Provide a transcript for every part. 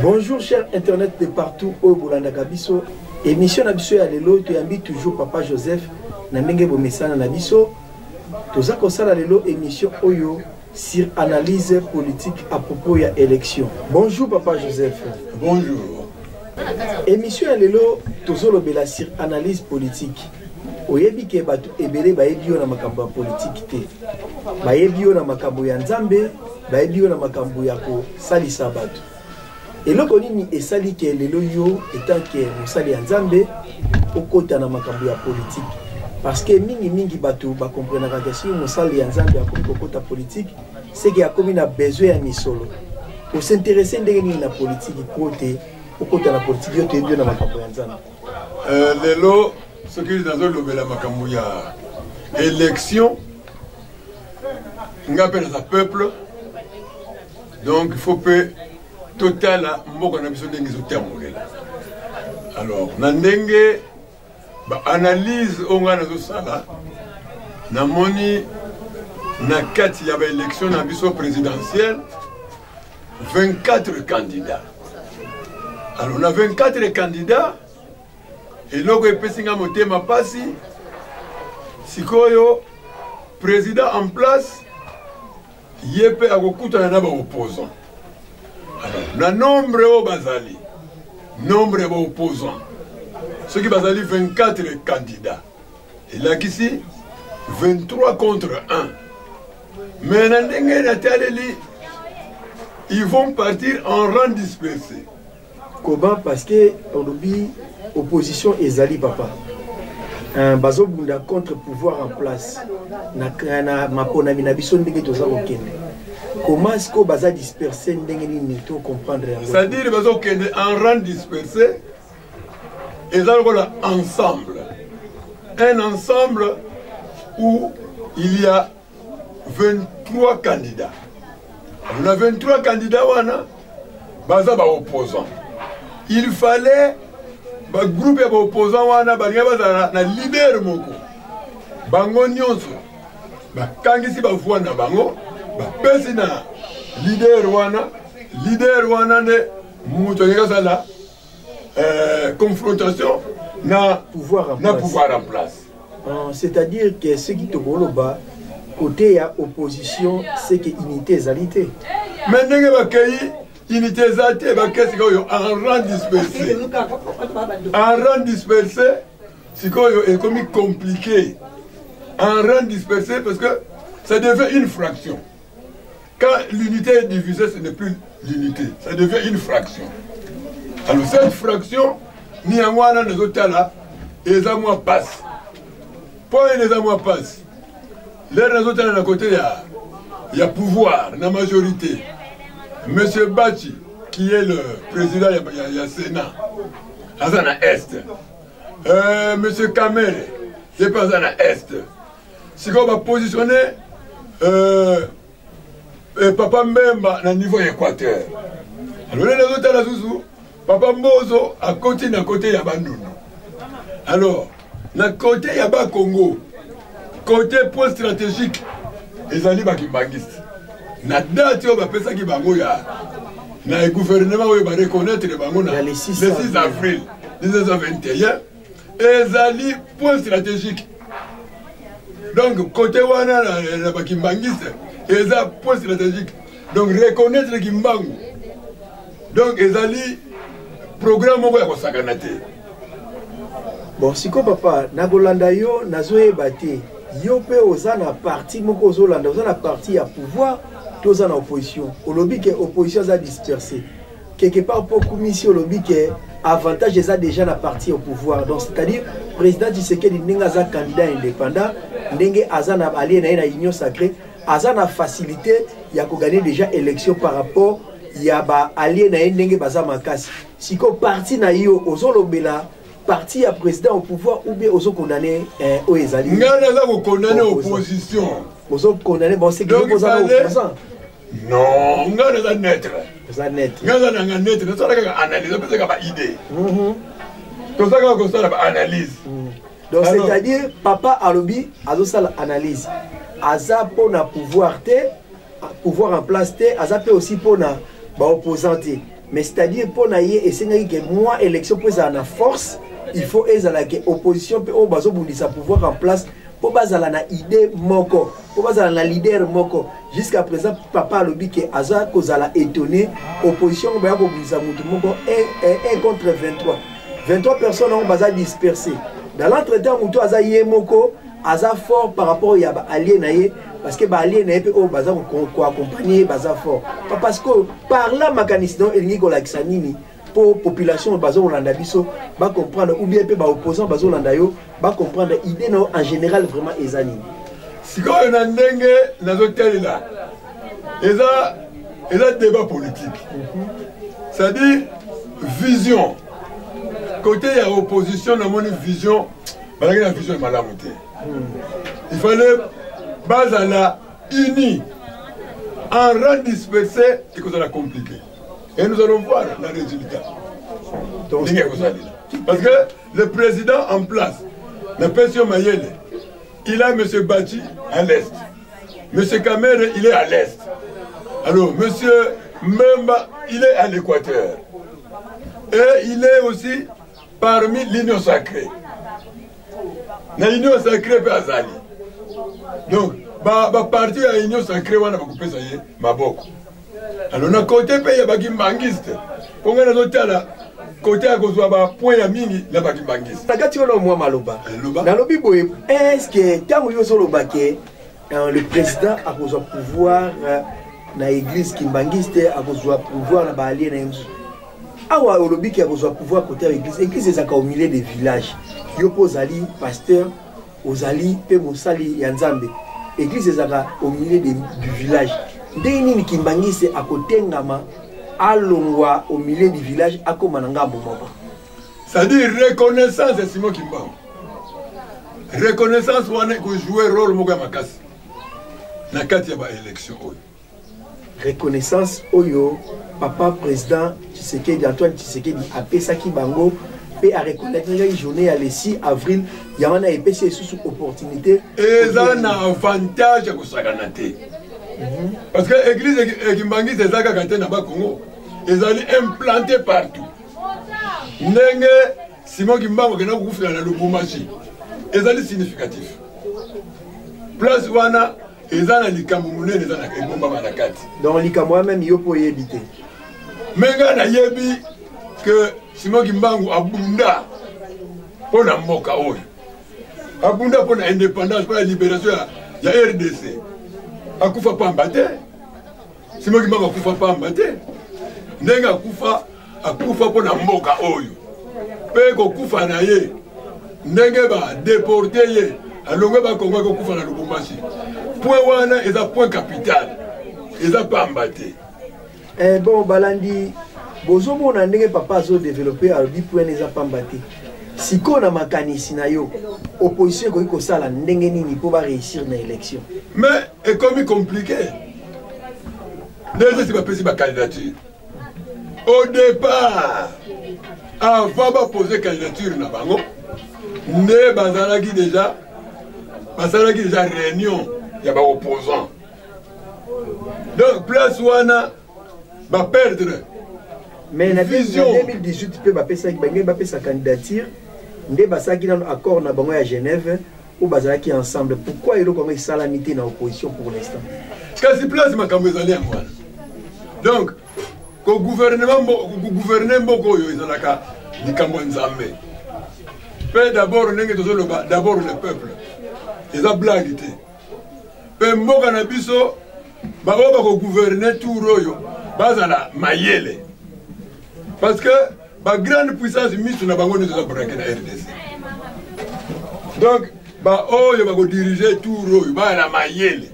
Bonjour chers internet de partout au Bolanda Gabiso. Émission Nabiso ya lelo tu ambi toujours Papa Joseph na ndenge bomesana na biso. Toza kosala lelo émission oyo sur analyse politique à propos ya élection. Bonjour Papa Joseph. Bonjour. Émission ya lelo tozolobela sur analyse politique. Oyebi ke batu ebele bayebi yo na makambo ya politique te. Bayebi yo na makambo ya Nzambe, bayebi yo na makambo ya ko salisa batu. Eloko nini esali ke lelo yo etant que mosali ya Nzambe okota na makambo ya politique. Parce que mingi batu ba comprendre que si mosali ya Nzambe akomi kokota politique, c'est qu'il y a comme une besoin ya misolo. Pour s'intéresser ndenge nini na politique côté okota na politique yo te bio na makambo ya Nzambe. Lelo ce qui est dans le la makambo ya élection ngapela za peuple. Donc il faut que total mboko na biso ndenge zo termolela. Alors na ndenge ba analyse onga na zo sala na moni na kati ya ba élection na biso présidentielle 24 candidats. Alors on a 24 candidats et loko epesinga motema pasi sikoyo président en place yepe akokutana na ba opposants. Le nombre de Bazali, nombre de opposants, ceux qui Bazali 24 candidats. Et là ici, 23 contre 1. Mais ils vont partir en rang dispersé. Comment? Parce que l'opposition est Zali Papa. Bazo Bunda contre pouvoir en place. Comment est-ce qu'on va disperser pour comprendre? C'est-à-dire qu'ils sont en rang dispersé et ils ont ensemble. Un ensemble où il y a 23 candidats. On a 23 candidats, on a opposants. Il fallait un groupe d'opposants, on a un leader. Bango nyonso. Kangisi ba voix na bango. Persina leader wana ne muto ngazala confrontation na pouvoir en place. C'est-à-dire que ce qui te boloba côté à opposition c'est que unité zalité. Mais ndenge bakei unité zalité bakesi ko yo en rang dispersé. En rang dispersé sikoyo est comme compliqué. En rang dispersé parce que ça devient une fraction. Quand l'unité est divisée, ce n'est plus l'unité, ça devient une fraction. Alors cette fraction, ni à moi, les autres là, les amours passent. Point les amours passent. Les autres là, à côté, il y a pouvoir, la majorité. Monsieur Bachi, qui est le président, il y a Sénat, Azana Est. Monsieur Kamel, c'est pas Azana Est. Si on va positionner Papa Mbemba na niveau équateur. Alors les autres là sous Papa Mbozo à côté ya Bandundu. Alors na côté ya ba Congo, côté point stratégique ezali ba kimbangiste. Na date yo ba pesa ki bango ya na gouvernement oyo ba reconnaître bango na le 6 avril 1921 ezali point stratégique. Donc côté wana na ba kimbangiste et ça point stratégique. Donc reconnaître le Kimbangu. Donc ils allaient programme pour saganate. Bon, si papa Nagolanda yo nazoe bate yo pe ozana parti moko ozolanda ozana parti à pouvoir toza na opposition. Olobi que opposition za dispersé. Quelque part pour commission olobi que avantage ça déjà la parti au pouvoir. Donc c'est-à-dire président Tshisekedi ninga za candidat indépendant ndenge azana allié na union sacrée. Azana facilité il y a gagner déjà élection par rapport il y a ba allié na ndenge baza makasi siko parti na yo ozolobela parti à président au pouvoir ou bien ozo condamné au ezali ngana za ko condamner opposition ozo condamner bon c'est que vous avez opposant non ngana za net ngana na net ça la analyse peut être ba idée tout ça ko ça ba analyse donc c'est-à-dire papa alobi azo sala analyse aza pour na pouvoir en place te aza pe aussi pour na ba opposant te mais c'est-à-dire pour naïe et c'est que moi élection pour ça en force il faut que opposition peut au bazo bundisa pouvoir en place pour bazala na idée moko pour bazala na leader moko jusqu'à présent papa lobi que aza kozala étonné opposition ba ko bundisa mutu moko 1 contre 23 personnes ont baza dispersé dans l'entretemps mutu aza yemoko aza fort par rapport ya ba allié naïe parce que ba allié naïe peut au baza ko accompagner baza fort parce que par là mécanisme elingi ko lakisa nini pour population bazo landa biso ba comprendre ou bien pe ba opposant bazo landa yo ba comprendre idée non en général vraiment ezani siko na ndenge nazo telela eza débat politique c'est-à-dire vision côté ya opposition na moni vision balaki na vision malamu te il fallait bazala uni en rang dispersé et que ça la compliqué. Et nous allons voir le résultat. Parce que le président en place, le président Mayele, il a M. Bati à l'est. M. Kamere, il est à l'est. Alors, M. Memba, il est à l'équateur. Et il est aussi parmi l'Union sacrée. L'Union sacrée, Azali. Donc, parti à l'Union sacrée, on a coupé ça y est, Maboko. Alors, na côté pays ya bakimbangiste. On a noté là côté à kozwa ba point ya mingi la bakimbangiste. Takati ono mwa maloba. Na lobi boye est-ce que tango yo solo baké le président a kozwa pouvoir na église kimbangiste a kozwa pouvoir na ba allié na yemsu. Awa olobi ki a kozwa pouvoir côté église ezaka au milieu des villages. Yo pozali pasteur ozali pe mosali ya Nzambe. Église ezaka au milieu du village. Ndeni ni kimbangise akotengama alongwa au milieu du village akomananga bomoko. C'est-à-dire reconnaissance de Simon Kimbangu. Reconnaissance wane ko jouer rôle moko makasi. Na kati ya ba élection oyo. Reconnaissance oyo papa président Tshisekedi Antoine Tshisekedi apesaki bango pe a reconnaître la journée à le 6 avril yamana epesi sous opportunité et ça na avantage ko sagana te. Parce que l'église Kimbangi, c'est ça qui a été Congo. Ils allaient implanter partout. Nenge Simon Kimbangu qui a fait la Lubumbashi. Ils allaient significatif. Place wana, ils allaient les Camerounais, ils allaient les Bomba Malakati. Donc les Camerounais même ils peuvent y habiter. Mais quand na yebi que Simon Kimbangu abunda pour la Moka oy. Abunda pour l'indépendance, pour la libération de la RDC. Akufa pamba te Simon Kimbangu akufa pamba te ndenga akufa pona mboka oyo pe ko kufa na ye ndenge ba déporter ye alongo ba Kongo ko kufa na Lubumbashi point wana eza point capital eza pamba te bon balandi bozo mona ndenge papa zo développer alobi point eza pamba te siko na makanisi na yo opposition ko iko sala ndenge nini pour ba réussir na élection. Mais c'est comme compliqué. Déjà, c'est pas possible ma candidature. Au départ, avant de poser candidature, ne bazalaki déjà réunion, il y a des opposants. Donc, place wana va perdre. Mais en 2018, tu peux faire sa candidature. Ndé basaki dans accord na bango à Genève ou bazaki ensemble. Pourquoi il y a salamité dans l'opposition pour l'instant? Parce que c'est place ma cambezali en voilà. Donc, le gouvernement boko yo izalaka likambo nzambe. Pe d'abord ndenge tozoloba d'abord le peuple. Eza blague te. Pe mboka na biso ba ko gouverner tout royo bazala mayele. Parce que la grande puissance mise sur la banque de la RDC. Donc, il va diriger tout le monde, la maillelle.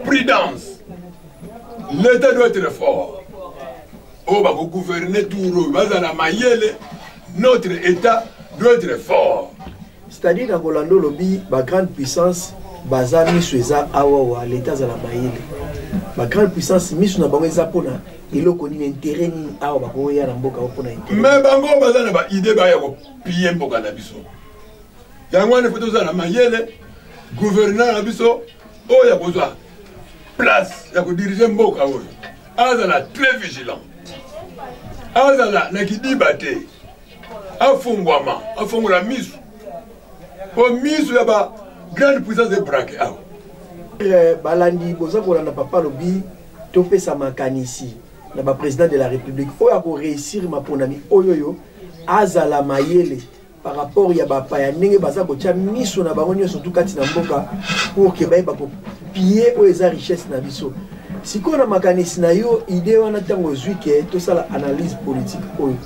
Prudence. L'État doit être fort. Il va gouverner tout le monde, la maillelle. Notre État doit être fort. C'est-à-dire, dans Rolando Lobby, la grande puissance, Bazami Sueza Awawa, l'État de la maillelle. La grande puissance mise sur la banque de il a connu l'intérêt ni à Obakoya Ramboka pour l'intérêt. Mais Bango Bazana ba idée ba yako piller mboka na biso. Yango ne photo za na mayele gouverneur na biso o ya kozwa place ya ko diriger mboka oyo. Azala très vigilant. azala na kidiba te afungwama afungola misu po misu ya ba grande puissance de braque awa balandi boza kolanda papa lobi topesa makanisi na ba président de la république oyo ako réussir maponami oyoyo azala mayele par rapport ya bapa ya ndenge baza kotia miso na bango nyonso surtout kati na mboka pour que bayeba kopie oyo eza richesse na biso sikoyo na makanisi na yo idée wana ntango ozwi ke tosala analyse politique oyo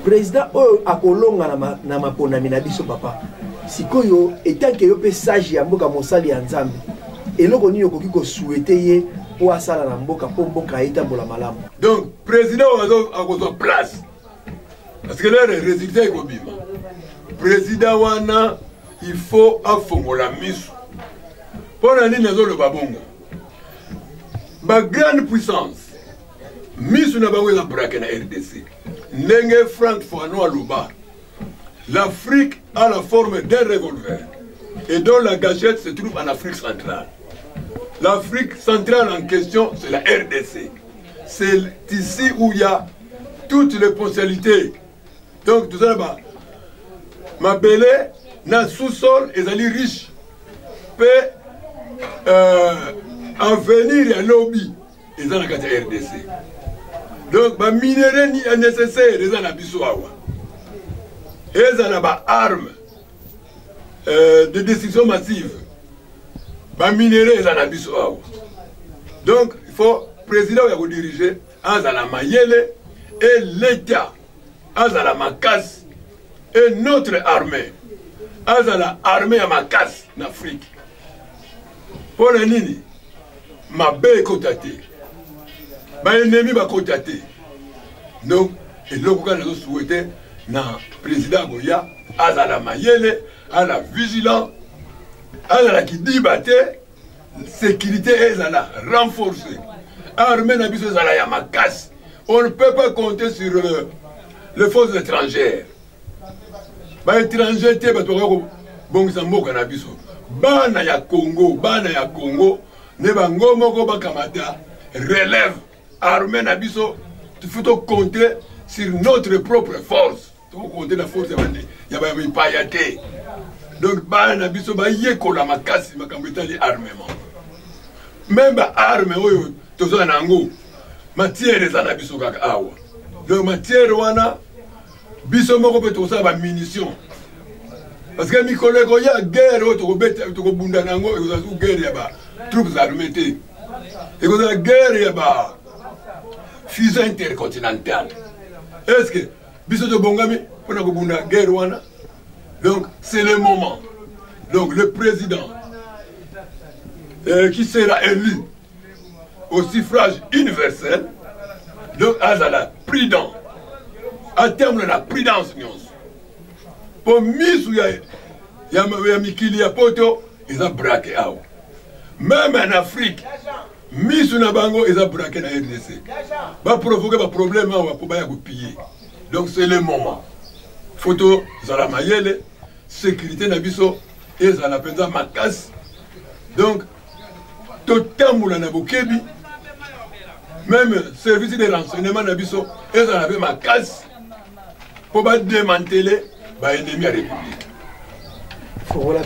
président oyo akolonga na maponami na biso papa sikoyo etanke yo mpe sage ya mboka mosali ya nzambe eloko nini okoki kosouhaite ye po asala na mboka po mboka etambola malamu. Donc président akozwa place parce que le résultat ekobima président wana il faut afongola miso mpona nini azoloba bongo ba grande puissance miso na bango eza brake na RDC ndenge Frank Fanon aloba l'Afrique a la forme d'un revolver et dont la gâchette se trouve en Afrique centrale. L'Afrique centrale en question, c'est la RDC. C'est ici où il y a toutes les potentialités. Donc, tout ça là-bas, ma belle, dans sous-sol, ils allaient riches. Peut en venir à lobby, ils ont la RDC. Donc, ma minerai ni nécessaire, ils ont la bisouawa. Ils ont la arme de destruction massive. Ba minéraux ils en abisso. Donc il faut président qui diriger azala mayele et l'État azala makas et notre armée azala armée à makas en Afrique. Pour le nini ma bé kotate ba ennemi ba kotate. Donc et loko kana zo souhaiter na président Goya azala mayele ala vigilant azala qui dit bate sécurité ezala renforcée armée na biso ezala ya makasi. On ne peut pas compter sur les forces étrangères. Ba étranger te bato ko bongisa mboka na biso bana ya Congo ne bango moko bakamata relève armée na biso. Il faut compter sur notre propre force. Il faut compter la force ya ba payate. Donc, bana biso ba yekola makasi makambo etali armement. Même ba arme oyo tozo nango matière ezala biso kaka awa. Donc matière wana biso moko pe tozo ba munitions. Parce que mi kolego ya guerre oyo toko bunda nango ezo guerre ya ba troupes armées te. Ezo guerre ya ba fusion intercontinentale. Est-ce que biso to bongami pona ko bunda guerre wana? Donc, c'est le moment. Donc, le président qui sera élu au suffrage universel, donc, azala prudent. À terme, la prudence, pour misu ya mikili ya poto, ils ont braqué. Même en Afrique, misu na bango, ils ont braqué na RDC. Va provoquer des problèmes pour piller. Donc, c'est le moment. Photo zala mayele sécurité na biso ezala penza makas. Donc totamula na bokebi même service de renseignement na biso ezala be makas pour ba démanteler ba ennemi à République. Voilà.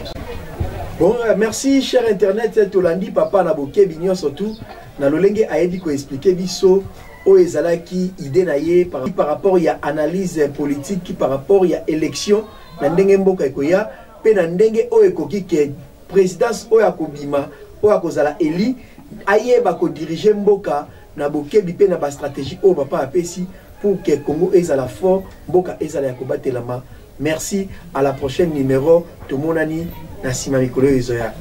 Bon, merci cher internet tolandi papa na bokebi nyo surtout na lolenge ayebi ko expliquer biso o ezalaki idée na ye par rapport ya analyse politique par rapport ya élection na ndenge mboka ekoya pe na ndenge o ekoki ke présidence o ya kobima o akozala eli ayeba ko diriger mboka na bokebi pe na ba stratégie o papa apesi pour que Congo ezala fort mboka ezala ya kobatelama. Merci, à la prochaine numéro. Tout mon ami, Nassima Mikolo Ezoya.